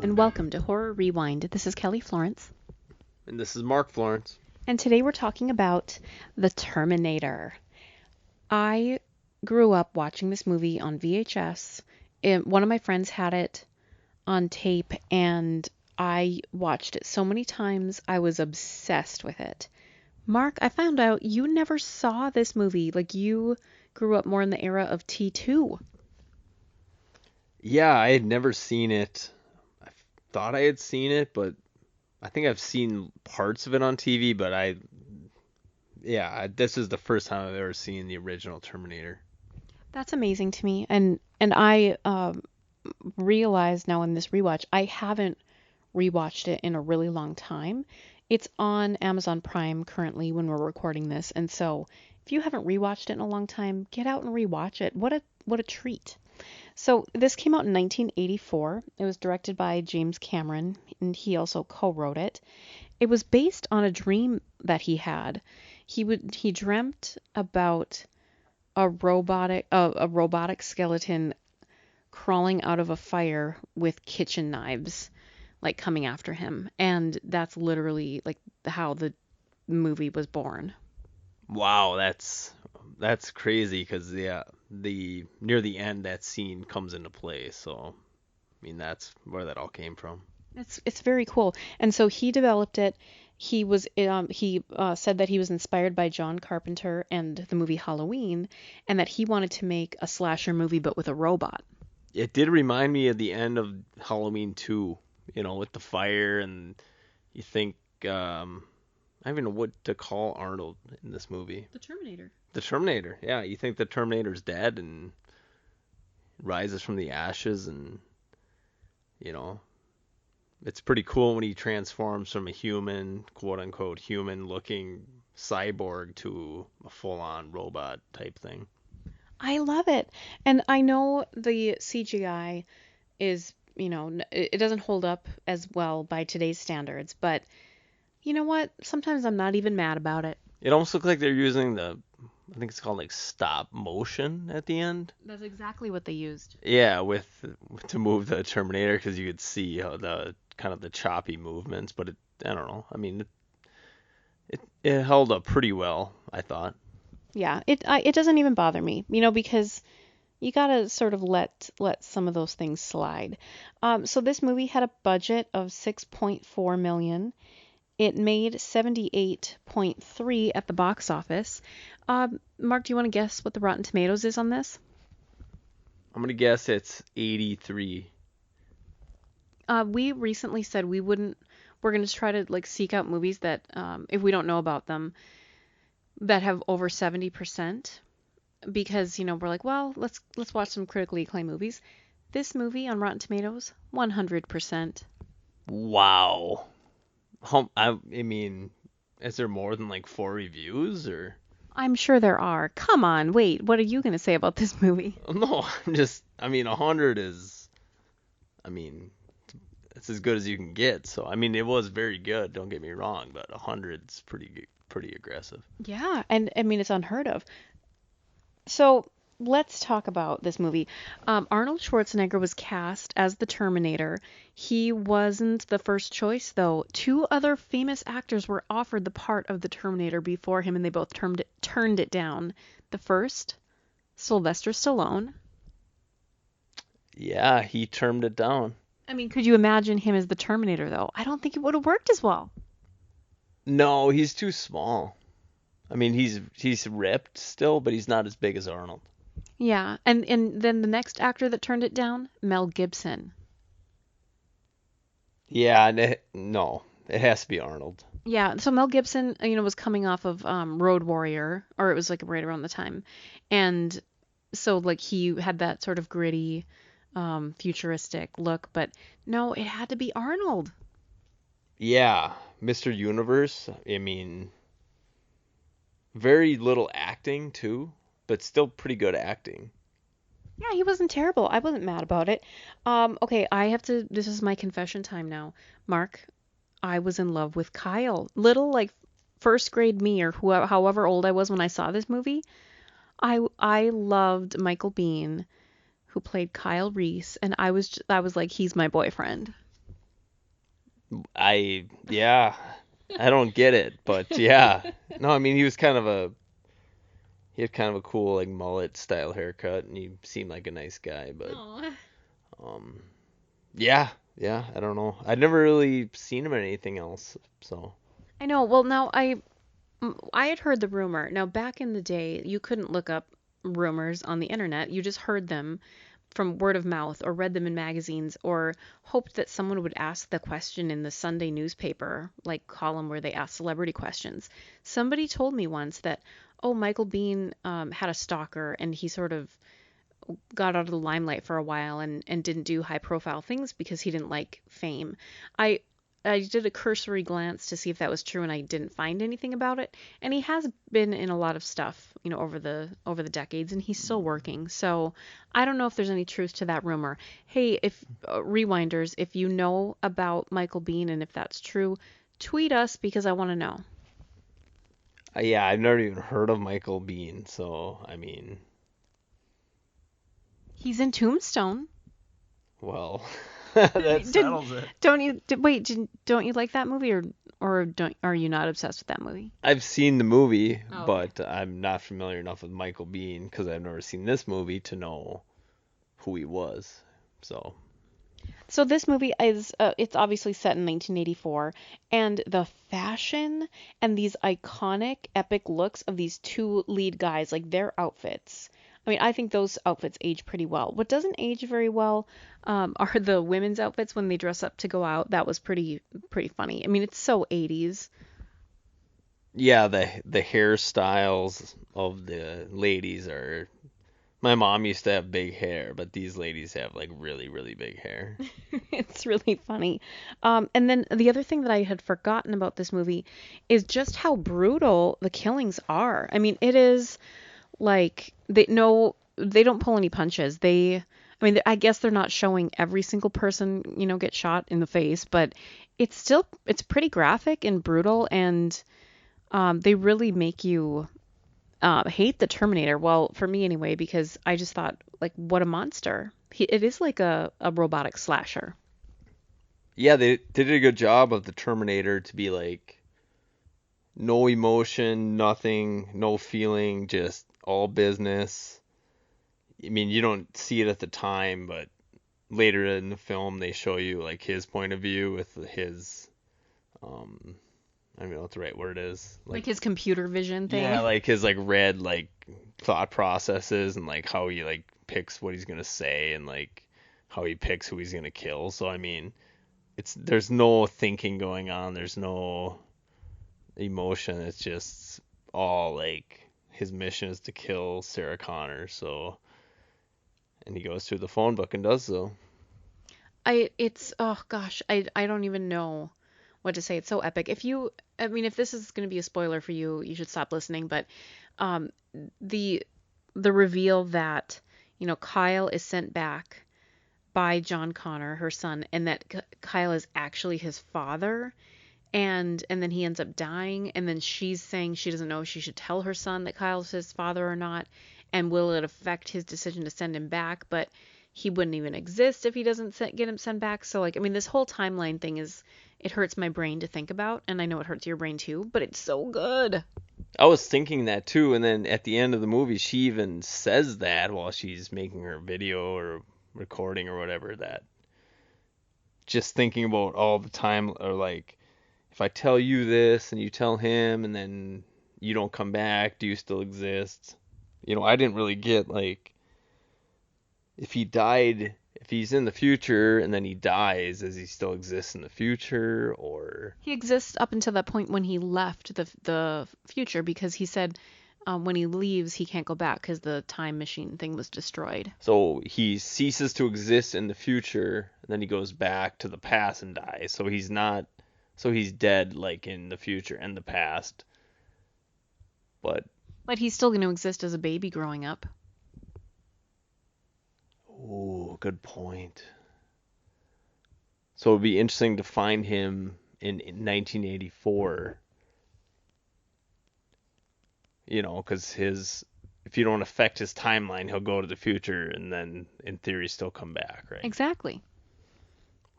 and welcome to Horror Rewind. This is Kelly Florence, And this is Mark Florence. and today we're talking about The Terminator. I grew up watching this movie on VHS. One of my friends had it on tape, and I watched it so many times, I was obsessed with it. Mark, I found out you never saw this movie. Like, you grew up more in the era of T2. Yeah, I had never seen it. I thought I had seen it, but I think I've seen parts of it on TV, but this is the first time I've ever seen the original Terminator. That's amazing to me. And I realize now in this rewatch, I haven't rewatched it in a really long time. It's on Amazon Prime currently when we're recording this, and so if you haven't rewatched it in a long time, get out and rewatch it. What a treat. So this came out in 1984. It was directed by James Cameron, and he also co-wrote it. It was based on a dream that he had. He dreamt about a robotic skeleton crawling out of a fire with kitchen knives, like coming after him, and that's literally like how the movie was born. Wow, that's crazy because the near the end that scene comes into play. So, I mean, that's where that all came from. It's very cool. And so he developed it. He said that he was inspired by John Carpenter and the movie Halloween, and that he wanted to make a slasher movie but with a robot. It did remind me of the end of Halloween 2, with the fire and you think I don't even know what to call Arnold in this movie. The Terminator. The Terminator. Yeah, you think the Terminator's dead and rises from the ashes and you know, it's pretty cool when he transforms from a human, quote unquote human looking cyborg to a full on robot type thing. I love it. And I know the CGI is, it doesn't hold up as well by today's standards, but you know what? Sometimes I'm not even mad about it. It almost looks like they're using I think it's called like stop motion at the end. That's exactly what they used. Yeah, to move the Terminator because you could see how the kind of the choppy movements, but I don't know. I mean, it held up pretty well, I thought. Yeah, it doesn't even bother me, because you gotta sort of let some of those things slide. So this movie had a budget of 6.4 million. It made 78.3 at the box office. Mark, do you want to guess what the Rotten Tomatoes is on this? I'm gonna guess it's 83. We recently said we're going to try to like seek out movies that, if we don't know about them, that have over 70%, because, we're like, well, let's watch some critically acclaimed movies. This movie on Rotten Tomatoes, 100%. Wow. I mean, is there more than like 4 reviews or? I'm sure there are. Come on, wait, what are you going to say about this movie? No, I mean, 100 is, I mean, it's as good as you can get. So, I mean, it was very good. Don't get me wrong, but 100's pretty aggressive. Yeah, and I mean, it's unheard of. So let's talk about this movie. Arnold Schwarzenegger was cast as the Terminator. He wasn't the first choice, though. Two other famous actors were offered the part of the Terminator before him, and they both turned it down. The first, Sylvester Stallone. Yeah, he turned it down. I mean, could you imagine him as the Terminator, though? I don't think it would have worked as well. No, he's too small. I mean, he's ripped still, but he's not as big as Arnold. Yeah, and then the next actor that turned it down, Mel Gibson. Yeah, no, it has to be Arnold. Yeah, so Mel Gibson, was coming off of Road Warrior, or it was like right around the time, and so like he had that sort of gritty, futuristic look, but no, it had to be Arnold. Yeah, Mr. Universe. I mean, very little acting too, but still pretty good acting. Yeah, he wasn't terrible. I wasn't mad about it. Okay, this is my confession time now. Mark, I was in love with Kyle. Little, like, first grade me, or whoever, however old I was when I saw this movie. I loved Michael Biehn, who played Kyle Reese, and I was like, he's my boyfriend. Yeah, I don't get it, but yeah. No, I mean he had kind of a cool like mullet style haircut, and he seemed like a nice guy, but Aw. um, yeah, yeah, I don't know. I'd never really seen him in anything else, so I know. Well, now I had heard the rumor. Now, back in the day, you couldn't look up rumors on the internet. You just heard them from word of mouth or read them in magazines or hoped that someone would ask the question in the Sunday newspaper, like column where they ask celebrity questions. Somebody told me once that, oh, Michael Biehn had a stalker and he sort of got out of the limelight for a while and didn't do high profile things because he didn't like fame. I I did a cursory glance to see if that was true and I didn't find anything about it. And he has been in a lot of stuff, over the decades and he's still working. So I don't know if there's any truth to that rumor. Hey, if rewinders, if you know about Michael Biehn and if that's true, tweet us because I want to know. yeah, I've never even heard of Michael Biehn, so I mean, He's in Tombstone. well, that Did settles it. don't you wait? Don't you like that movie or don't are you not obsessed with that movie? I've seen the movie, Oh, okay. but I'm not familiar enough with Michael Biehn because I've never seen this movie to know who he was. So, So this movie is it's obviously set in 1984 and the fashion and these iconic epic looks of these two lead guys like their outfits. I mean, I think those outfits age pretty well. What doesn't age very well are the women's outfits when they dress up to go out. That was pretty funny. I mean, it's so 80s. yeah, the hairstyles of the ladies are. My mom used to have big hair, but these ladies have like really, really big hair. It's really funny. And then the other thing that I had forgotten about this movie is just how brutal the killings are. I mean, it is like they don't pull any punches. I mean, I guess they're not showing every single person, get shot in the face, but it's pretty graphic and brutal, and they really make you hate the Terminator. Well, for me anyway, because I just thought, like, what a monster. It is like a robotic slasher. Yeah, they did a good job of the Terminator to be like no emotion, nothing, no feeling, just all business. I mean, you don't see it at the time, but later in the film they show you like his point of view with his um I don't know what the right word is. Like Like his computer vision yeah, thing. like his like red like thought processes and like how he like picks what he's gonna say and like how he picks who he's gonna kill. So I mean, it's there's no thinking going on. There's no emotion. It's just all like his mission is to kill Sarah Connor. So and he goes through the phone book and does so. It's, oh gosh, I don't even know what to say. It's so epic. I mean, if this is going to be a spoiler for you, you should stop listening. But um, the the reveal that Kyle is sent back by John Connor, her son, and that Kyle is actually his father, and then he ends up dying, and then she's saying she doesn't know if she should tell her son that Kyle's his father or not, and will it affect his decision to send him back? But he wouldn't even exist if he doesn't get him sent back. So like, I mean, this whole timeline thing it hurts my brain to think about, and I know it hurts your brain too, but it's so good. I was thinking that too, and then at the end of the movie, she even says that while she's making her video or recording or whatever. That just thinking about all the time, or like, if I tell you this and you tell him, and then you don't come back, do you still exist? I didn't really get like if he died, if he's in the future and then he dies, does he still exist in the future or He exists up until that point when he left the future because he said when he leaves he can't go back because the time machine thing was destroyed. so he ceases to exist in the future and then he goes back to the past and dies. So he's not so he's dead like in the future and the past. But But he's still going to exist as a baby growing up. oh, good point. So it'd be interesting to find him in 1984, because if you don't affect his timeline, he'll go to the future and then in theory still come back, right? Exactly.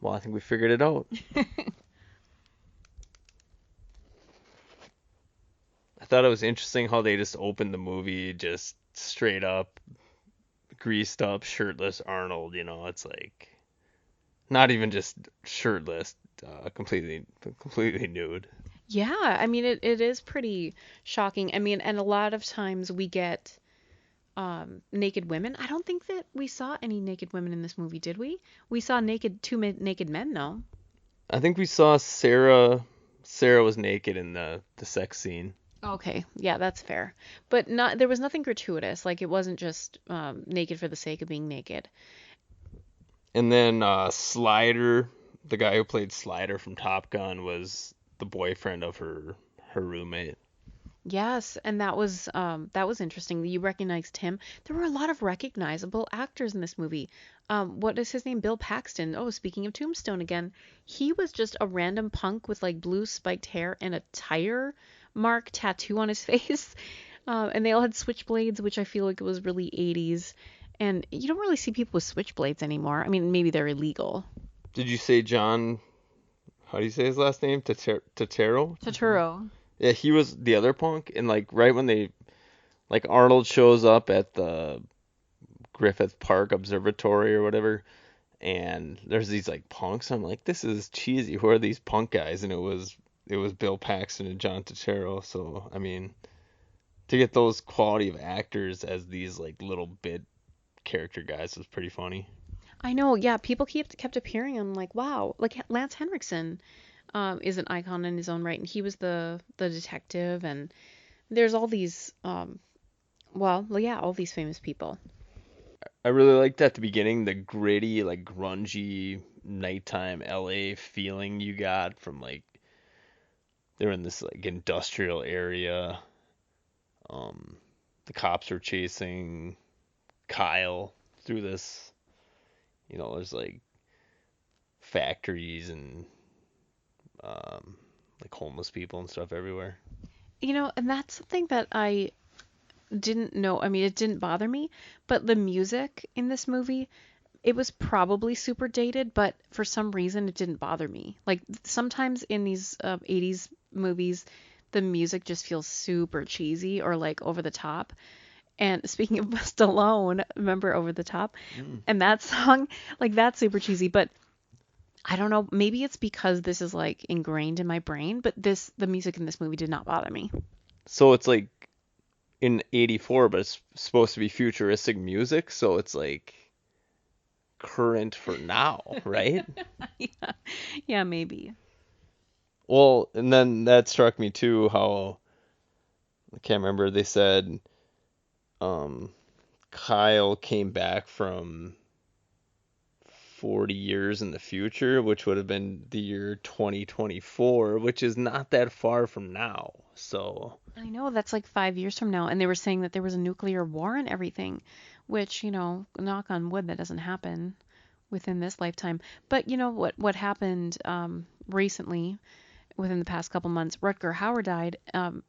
Well, I think we figured it out. thought it was interesting how they just opened the movie just straight up, greased up, shirtless Arnold. It's like not even just shirtless, completely nude. Yeah, I mean it is pretty shocking. I mean, and a lot of times we get naked women. I don't think that we saw any naked women in this movie, did we? We saw naked men, no. I think we saw Sarah. Sarah was naked in the sex scene. Okay, yeah, that's fair. But not there was nothing gratuitous. Like it wasn't just naked for the sake of being naked. And then Slider, the guy who played Slider from Top Gun, was the boyfriend of her roommate. Yes, and that was interesting. You recognized him. There were a lot of recognizable actors in this movie. What is his name? Bill Paxton. Oh, speaking of Tombstone again, he was just a random punk with like blue spiked hair and a tire mark tattoo on his face. And they all had switchblades, which I feel like it was really 80s. And you don't really see people with switchblades anymore. I mean, maybe they're illegal. Did you say John? How do you say his last name? Tatero? Totoro. Yeah, he was the other punk, and like right when Arnold shows up at the Griffith Park Observatory or whatever, and there's these like punks. I'm like, this is cheesy. Who are these punk guys? And it was Bill Paxton and John Turturro. So I mean, to get those quality of actors as these like little bit character guys was pretty funny. I know, yeah, people kept appearing. I'm like, wow, like Lance Henriksen is an icon in his own right, and he was the detective, and there's all these well, yeah, all these famous people. I really liked at the beginning the gritty, like grungy nighttime LA feeling you got from like they're in this like industrial area. Um, the cops are chasing Kyle through this. There's like factories and like homeless people and stuff everywhere. And that's something that I didn't know. I mean, it didn't bother me, but the music in this movie, it was probably super dated, but for some reason it didn't bother me. Like sometimes in these 80s movies, the music just feels super cheesy or like over the top. And speaking of Stallone, remember Over the Top? Mm. And that song, like that's super cheesy, but I don't know, maybe it's because this is like ingrained in my brain, but the music in this movie did not bother me. So it's like in '84, but it's supposed to be futuristic music, so it's like current for now, right? Yeah. Yeah, maybe. Well, and then that struck me too, how I can't remember, they said um Kyle came back from 40 years in the future, which would have been the year 2024, which is not that far from now. So, I know that's like 5 years from now, and they were saying that there was a nuclear war and everything, which, knock on wood, that doesn't happen within this lifetime. But you know what happened recently, within the past couple months, Rutger Hauer died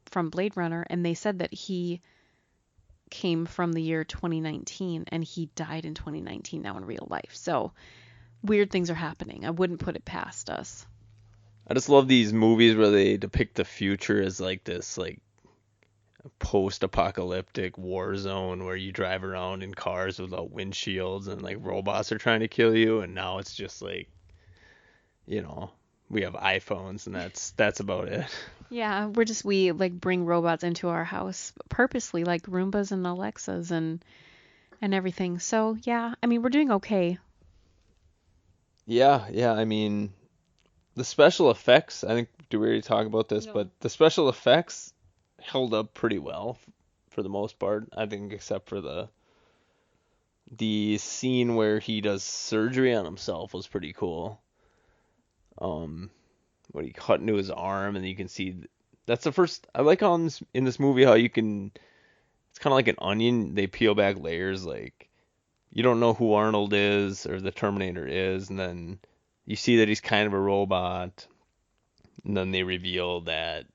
from Blade Runner, and they said that he came from the year 2019, and he died in 2019 now in real life. So weird things are happening. I wouldn't put it past us. I just love these movies where they depict the future as like this like post-apocalyptic war zone where you drive around in cars without windshields and like robots are trying to kill you, and now it's just like, you know, we have iPhones and that's about it. Yeah, we like bring robots into our house purposely, like Roombas and Alexas and everything. So yeah, I mean we're doing okay. Yeah, yeah, I mean, the special effects, I think, do we already talk about this? But No. the special effects held up pretty well for the most part, I think, except for the scene where he does surgery on himself was pretty cool. Um, when he cut into his arm and you can see that's the first. I like how in this movie how you can. It's kind of like an onion. They peel back layers. Like you don't know who Arnold is or the Terminator is, and then you see that he's kind of a robot, and then they reveal that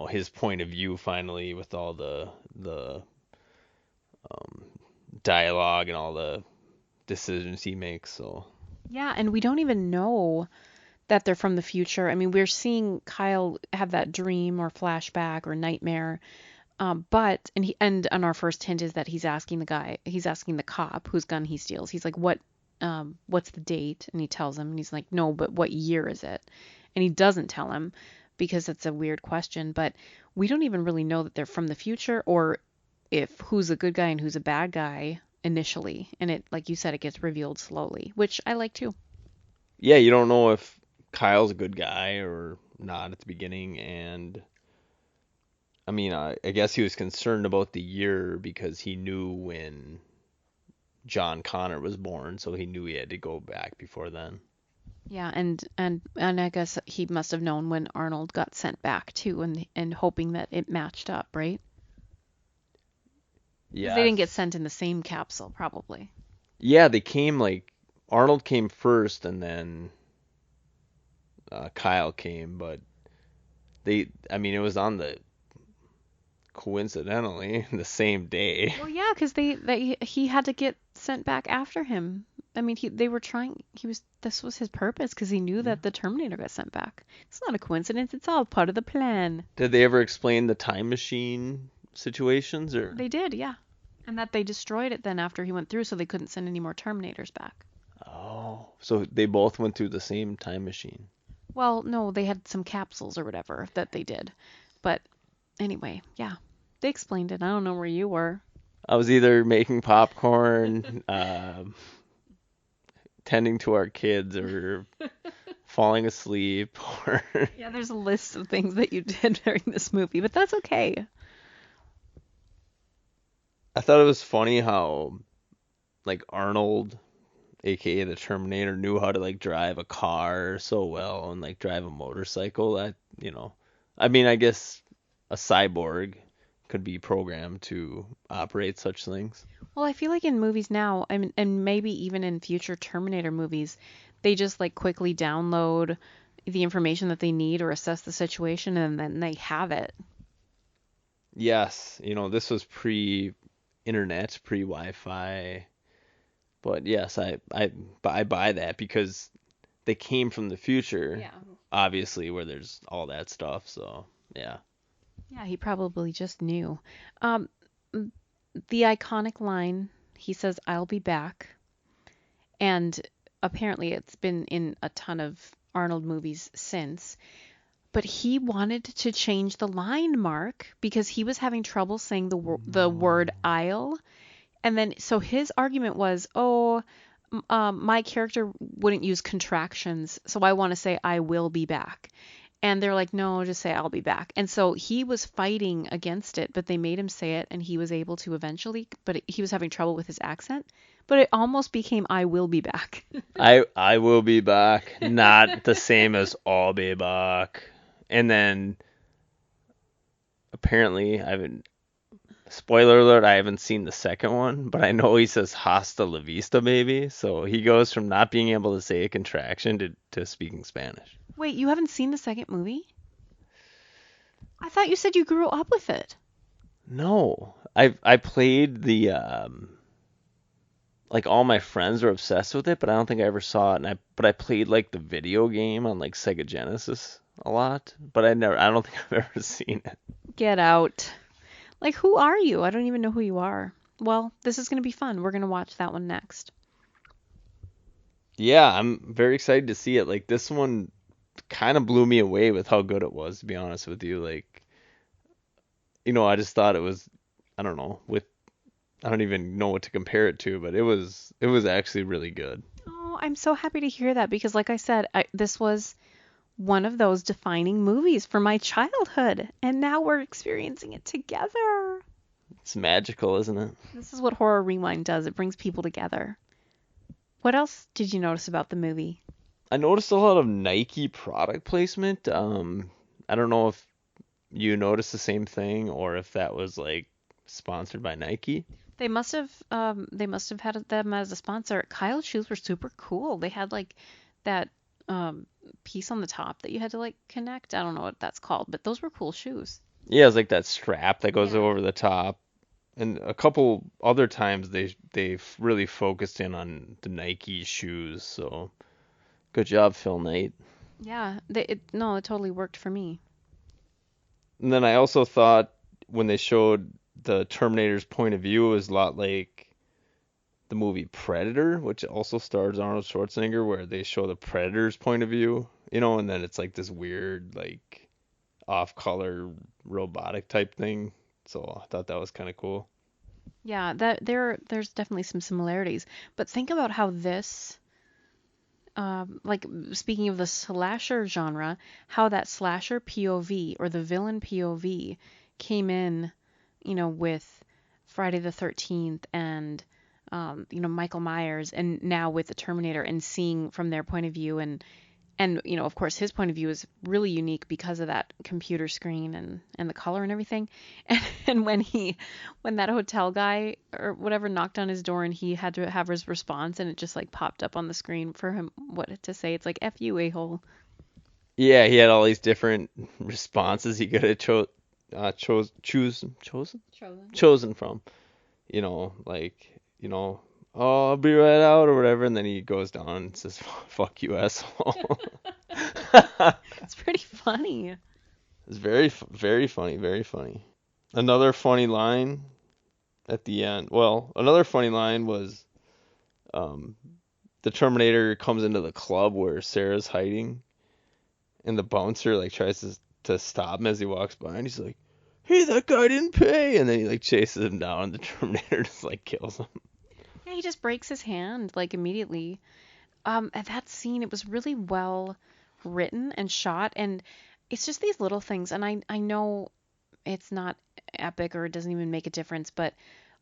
his point of view finally with all the um, dialogue and all the decisions he makes. So Yeah, and we don't even know that they're from the future. I mean, we're seeing Kyle have that dream or flashback or nightmare. But and our first hint is that he's asking the cop whose gun he steals. He's like, what's the date? And he tells him, and he's like, no, but what year is it? And he doesn't tell him because it's a weird question. But we don't even really know that they're from the future or if who's a good guy and who's a bad guy initially. And it, like you said, it gets revealed slowly, which I like too. Yeah, you don't know if Kyle's a good guy or not at the beginning, and I mean, I guess he was concerned about the year because he knew when John Connor was born, so he knew he had to go back before then. Yeah, and I guess he must have known when Arnold got sent back too, and hoping that it matched up, right? Because they didn't get Yes. sent in the same capsule, probably. Yeah, they came like Arnold came first, and then Kyle came, but I mean, it was on the coincidentally the same day. Well, yeah, because he had to get sent back after him. I mean, they were trying. This was his purpose because he knew Yeah. that the Terminator got sent back. It's not a coincidence. It's all part of the plan. Did they ever explain the time machine situations or? They did, yeah. And that they destroyed it then after he went through, so they couldn't send any more Terminators back. Oh, so they both went through the same time machine. Well, no, they had some capsules or whatever that they did. But anyway, yeah, they explained it. I don't know where you were. I was either making popcorn, tending to our kids, or falling asleep, or Yeah, there's a list of things that you did during this movie, but that's okay. I thought it was funny how like Arnold, aka the Terminator, knew how to like drive a car so well and like drive a motorcycle. I mean, I guess a cyborg could be programmed to operate such things. Well, I feel like in movies now, I mean, and maybe even in future Terminator movies, they just like quickly download the information that they need or assess the situation and then they have it. Yes, this was pre-internet, pre-Wi-Fi, but yes, I buy that because they came from the future, Yeah. obviously, where there's all that stuff. So yeah. Yeah, he probably just knew. Um, the iconic line, he says, "I'll be back." And apparently it's been in a ton of Arnold movies since. But he wanted to change the line, Mark, because he was having trouble saying the word "I'll." And then so his argument was, "Oh, my character wouldn't use contractions, so I want to say I will be back." And they're like, "No, just say I'll be back." And so he was fighting against it, but they made him say it and he was able to eventually, but he was having trouble with his accent. But it almost became "I will be back." I will be back. Not the same as I'll be back. And then apparently I haven't spoiler alert, I haven't seen the second one, but I know he says hasta la vista baby. So he goes from not being able to say a contraction to speaking Spanish. Wait, you haven't seen the second movie? I thought you said you grew up with it. No. I played the like all my friends were obsessed with it, but I don't think I ever saw it. But I played like the video game on like Sega Genesis a lot, but I don't think I've ever seen it. Get out. Like, who are you? I don't even know who you are. Well, this is going to be fun. We're going to watch that one next. Yeah, I'm very excited to see it. Like this one kind of blew me away with how good it was, to be honest with you. Like, I just thought it was, I don't know, I don't even know what to compare it to, but it was actually really good. Oh, I'm so happy to hear that because, like I said, this was one of those defining movies for my childhood, and now we're experiencing it together. It's magical, isn't it? This is what Horror Rewind does. It brings people together. What else did you notice about the movie? I noticed a lot of Nike product placement. I don't know if you noticed the same thing or if that was like sponsored by Nike. They must have had them as a sponsor. Kyle's shoes were super cool. They had like that piece on the top that you had to like connect. I don't know what that's called, but those were cool shoes. Yeah, it's like that strap that goes Yeah. over the top. And a couple other times they really focused in on the Nike shoes. So good job, Phil Knight. Yeah, no, it totally worked for me. And then I also thought when they showed the Terminator's point of view, it was a lot like the movie Predator, which also stars Arnold Schwarzenegger, where they show the Predator's point of view, and then it's like this weird, like off-color robotic type thing. So I thought that was kind of cool. Yeah, there's definitely some similarities. But think about how this, like speaking of the slasher genre, how that slasher POV or the villain POV came in, with Friday the 13th and Michael Myers, and now with the Terminator, and seeing from their point of view, and of course his point of view is really unique because of that computer screen and the color and everything. And when that hotel guy or whatever knocked on his door and he had to have his response, and it just like popped up on the screen for him what to say. It's like F you, a-hole. Yeah, he had all these different responses he could have Chosen. chosen from. Like, oh, I'll be right out or whatever, and then he goes down and says, "Fuck you, asshole." It's pretty funny. It's very funny, very funny. Another funny line at the end. Well, another funny line was um, the Terminator comes into the club where Sarah's hiding, and the bouncer like tries to stop him as he walks by, and he's like, "Hey, that guy didn't pay," and then he like chases him down, and the Terminator just like kills him. Yeah, he just breaks his hand like immediately. At that scene, it was really well written and shot, and it's just these little things. And I know it's not epic or it doesn't even make a difference, but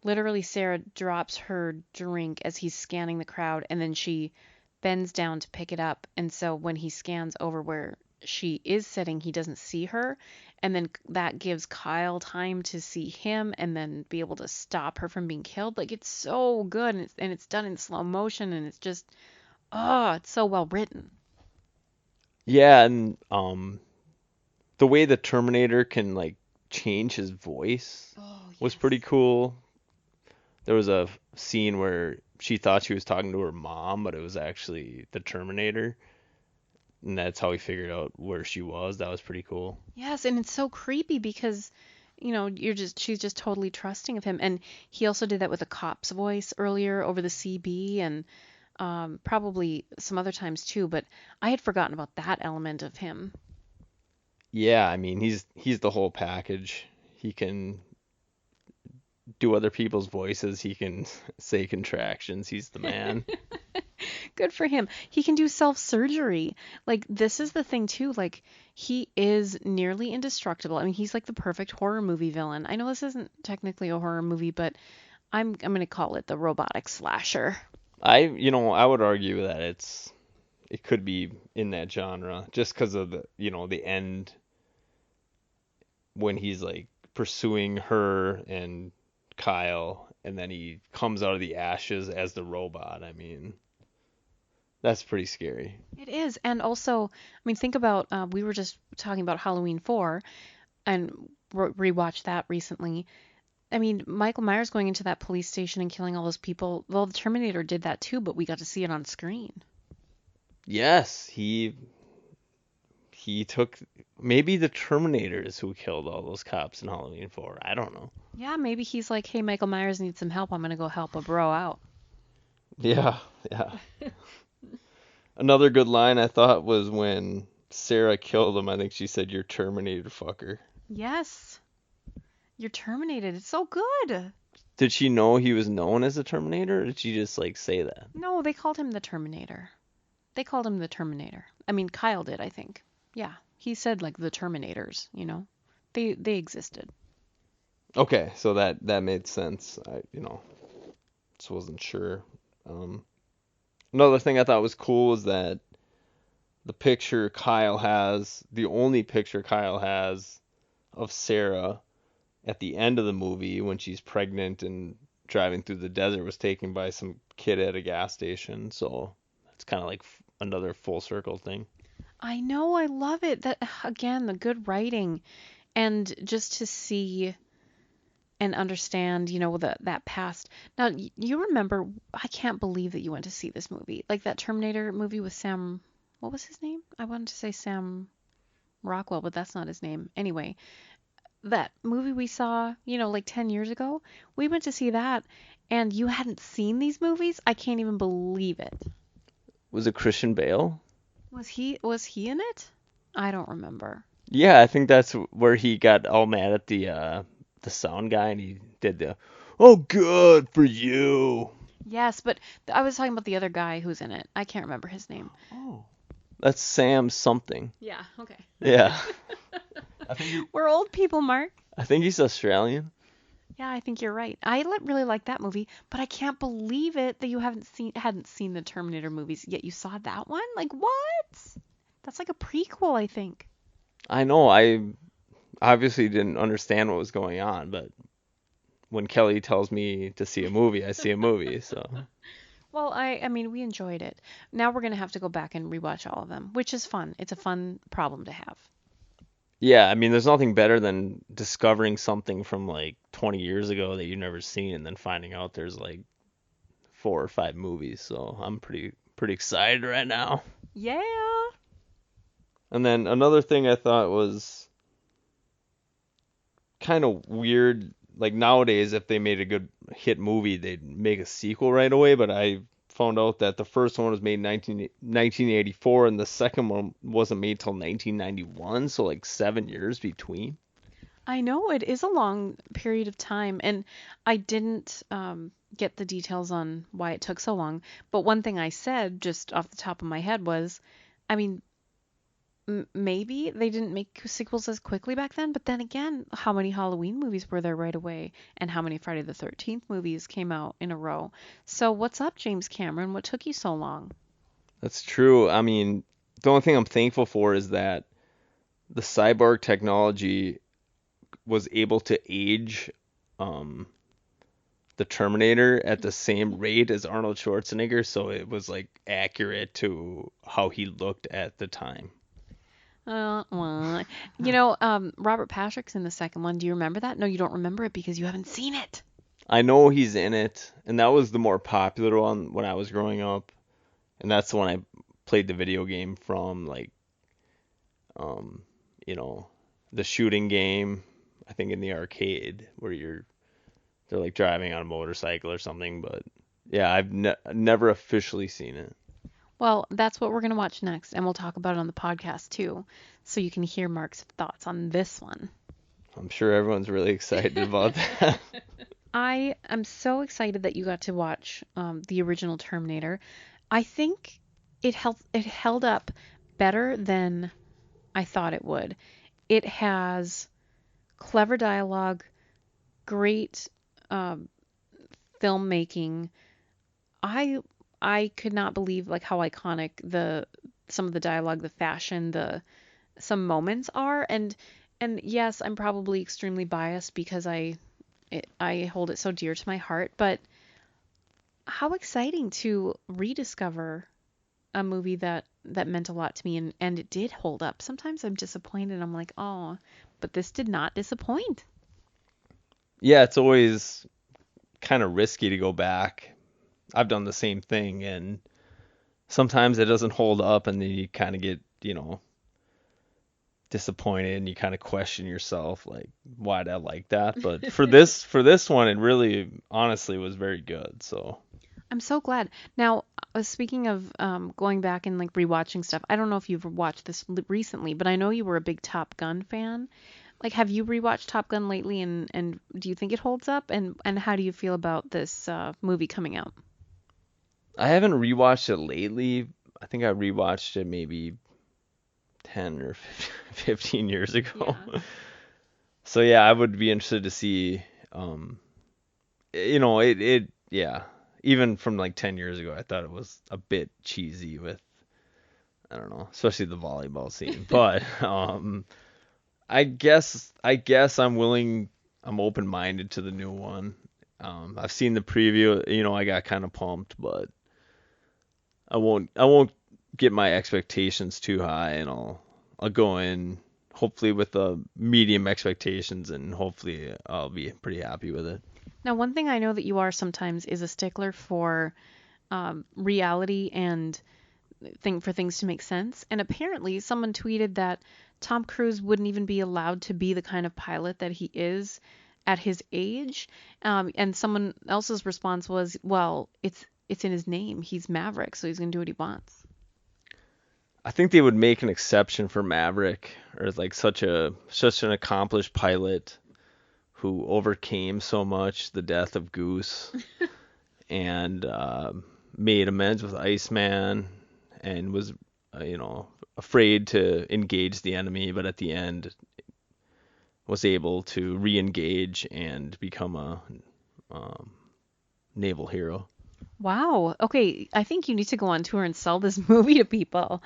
literally Sarah drops her drink as he's scanning the crowd, and then she bends down to pick it up. And so when he scans over where she is sitting, he doesn't see her. And then that gives Kyle time to see him and then be able to stop her from being killed. Like, it's so good, and it's done in slow motion, and it's just, oh, it's so well written. Yeah, and the way the Terminator can like change his voice Oh, was yes. pretty cool. There was a scene where she thought she was talking to her mom, but it was actually the Terminator, and that's how he figured out where she was. That was pretty cool. Yes, and it's so creepy because, she's just totally trusting of him. And he also did that with a cop's voice earlier over the CB, and probably some other times too, but I had forgotten about that element of him. Yeah, I mean, he's the whole package. He can do other people's voices. He can say contractions. He's the man. Good for him. He can do self-surgery. Like, this is the thing too, like he is nearly indestructible. I mean, he's like the perfect horror movie villain. I know this isn't technically a horror movie, but I'm gonna call it the robotic slasher. I would argue that it could be in that genre just because of the end when he's like pursuing her and Kyle, and then he comes out of the ashes as the robot. I mean, that's pretty scary. It is. And also, I mean, think about we were just talking about Halloween 4 and rewatched that recently. I mean, Michael Myers going into that police station and killing all those people. Well, the Terminator did that too, but we got to see it on screen. Yes, he took maybe the Terminators who killed all those cops in Halloween 4. I don't know. Yeah, maybe he's like, hey, Michael Myers needs some help. I'm going to go help a bro out. Yeah, yeah. Another good line I thought was when Sarah killed him. I think she said, "You're Terminator, fucker." Yes, you're terminated. It's so good. Did she know he was known as a Terminator, or did she just like say that? No, they called him the Terminator. They called him the Terminator. I mean, Kyle did, I think. Yeah, he said like the Terminators. They existed. Okay, so that made sense. I just wasn't sure. Um, Another thing I thought was cool was that the only picture Kyle has of Sarah at the end of the movie when she's pregnant and driving through the desert was taken by some kid at a gas station. So it's kind of like another full circle thing. I know, I love it. That again, the good writing and just to see and understand, that past. Now, you remember, I can't believe that you went to see this movie. Like that Terminator movie with Sam what was his name? I wanted to say Sam Rockwell, but that's not his name. Anyway, that movie we saw, like 10 years ago, we went to see that, and you hadn't seen these movies? I can't even believe it. Was it Christian Bale? Was he in it? I don't remember. Yeah, I think that's where he got all mad at the sound guy and he did the "Oh, good for you." Yes, but I was talking about the other guy who's in it. I can't remember his name. Oh, that's Sam something. Yeah, okay. Yeah. We're old people, Mark. I think he's Australian. Yeah, I think you're right. I really like that movie, but I can't believe it that you hadn't seen the Terminator movies yet. You saw that one? Like what? That's like a prequel, I think. I know. I obviously didn't understand what was going on, but when Kelly tells me to see a movie, I see a movie. So Well, I mean, we enjoyed it. Now we're gonna have to go back and rewatch all of them, which is fun. It's a fun problem to have. yeah, I mean, there's nothing better than discovering something from like 20 years ago that you've never seen, and then finding out there's like 4 or 5 movies. So I'm pretty excited right now. Yeah. And then another thing I thought was kind of weird, like nowadays, if they made a good hit movie, they'd make a sequel right away. But I found out that the first one was made in 1984, and the second one wasn't made till 1991, so like 7 years between. I know it is a long period of time, and I didn't get the details on why it took so long. But one thing I said just off the top of my head was, I mean, maybe they didn't make sequels as quickly back then, but then again, how many Halloween movies were there right away? And how many Friday the 13th movies came out in a row? So what's up, James Cameron? What took you so long? That's true. I mean, the only thing I'm thankful for is that the cyborg technology was able to age um, the Terminator at the same rate as Arnold Schwarzenegger, so it was like accurate to how he looked at the time. Well, Robert Patrick's in the second one. Do you remember that? No, you don't remember it because you haven't seen it. I know he's in it, and that was the more popular one when I was growing up, and that's the one I played the video game from, like, um, you know, the shooting game, I think in the arcade where they're like driving on a motorcycle or something, but yeah, I've never officially seen it. Well, that's what we're going to watch next, and we'll talk about it on the podcast too, so you can hear Mark's thoughts on this one. I'm sure everyone's really excited about that. I am so excited that you got to watch the original Terminator. I think it held up better than I thought it would. It has clever dialogue, great um, filmmaking. I I could not believe like how iconic the some of the dialogue, the fashion, the some moments are, and yes, I'm probably extremely biased because I hold it so dear to my heart, but how exciting to rediscover a movie that meant a lot to me, and it did hold up. Sometimes I'm disappointed. I'm like, "Oh, but this did not disappoint." Yeah, it's always kind of risky to go back. I've done the same thing, and sometimes it doesn't hold up, and then you kind of get, disappointed, and you kind of question yourself, like, why did I like that? But for this one, it really, honestly, was very good. So I'm so glad. Now, speaking of going back and like rewatching stuff, I don't know if you've watched this recently, but I know you were a big Top Gun fan. Like, have you rewatched Top Gun lately, and do you think it holds up? And how do you feel about this movie coming out? I haven't rewatched it lately. I think I rewatched it maybe 10 or 15 years ago. Yeah. So yeah, I would be interested to see, yeah. Even from like 10 years ago, I thought it was a bit cheesy with, I don't know, especially the volleyball scene. But I guess I'm open-minded to the new one. I've seen the preview, I got kind of pumped, but I won't get my expectations too high, and I'll go in hopefully with the medium expectations, and hopefully I'll be pretty happy with it. Now, one thing I know that you are sometimes is a stickler for reality and thing for things to make sense. And apparently, someone tweeted that Tom Cruise wouldn't even be allowed to be the kind of pilot that he is at his age. And someone else's response was, well, it's in his name. He's Maverick, so he's gonna do what he wants. I think they would make an exception for Maverick, or like such an accomplished pilot who overcame so much the death of Goose and made amends with Iceman and was afraid to engage the enemy, but at the end was able to re-engage and become a naval hero. Wow. Okay, I think you need to go on tour and sell this movie to people.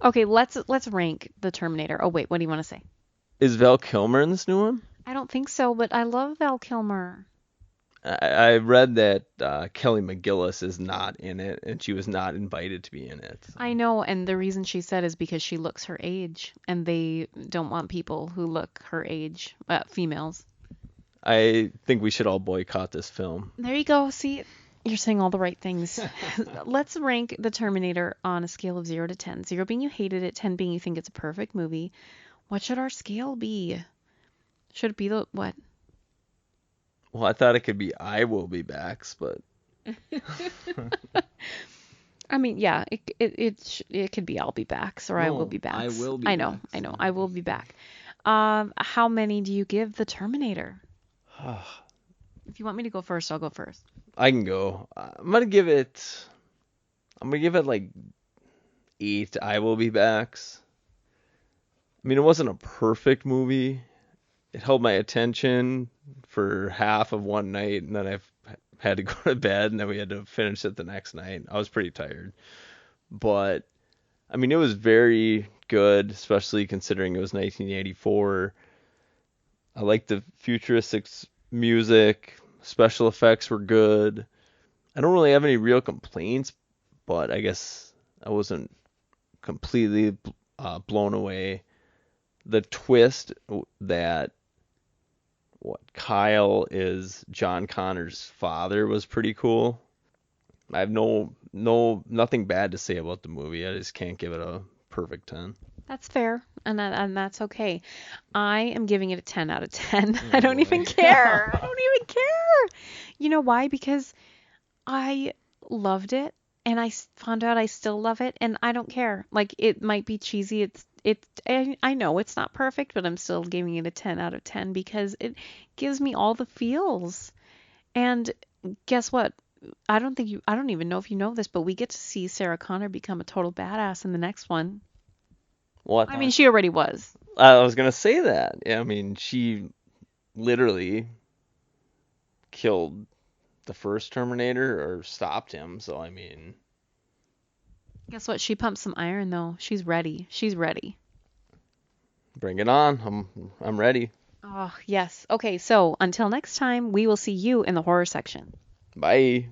Okay, let's rank the Terminator. Oh wait, what do you want to say? Is Val Kilmer in this new one? I don't think so, but I love Val Kilmer. I read that Kelly McGillis is not in it, and she was not invited to be in it. So. I know, and the reason she said is because she looks her age, and they don't want people who look her age, females. I think we should all boycott this film. There you go. See, you're saying all the right things. Let's rank the Terminator on a scale of 0 to 10. 0 being you hated it, 10 being you think it's a perfect movie. What should our scale be? Should it be the what? Well, I thought it could be I Will Be Backs, but I mean, yeah, it could be I'll be back, or I will be back. I will be I know, backs. I know, I will be back. How many do you give the Terminator? If you want me to go first, I'll go first. I can go. I'm gonna give it like 8 I Will Be Backs. I mean, it wasn't a perfect movie. It held my attention for half of one night, and then I had to go to bed, and then we had to finish it the next night. I was pretty tired. But, I mean, it was very good, especially considering it was 1984. I liked the futuristic music. Special effects were good. I don't really have any real complaints, but I guess I wasn't completely blown away. The twist that Kyle is John Connor's father was pretty cool. I have nothing bad to say about the movie. I just can't give it a perfect 10. That's fair, and that's okay. I am giving it a 10 out of 10. Oh, I don't boy. even care. I don't even care. You know why? Because I loved it, and found out I still love it, and I don't care. Like, it might be cheesy. I know it's not perfect, but I'm still giving it a 10 out of 10 because it gives me all the feels. And guess what? I don't even know if you know this, but we get to see Sarah Connor become a total badass in the next one. What? I mean, she already was. I was gonna say that. Yeah, I mean, she literally killed the first Terminator or stopped him. So I mean, Guess what? She pumped some iron though. She's ready. She's ready. bring it on. I'm ready. Oh, yes. Okay, so until next time, we will see you in the horror section. Bye.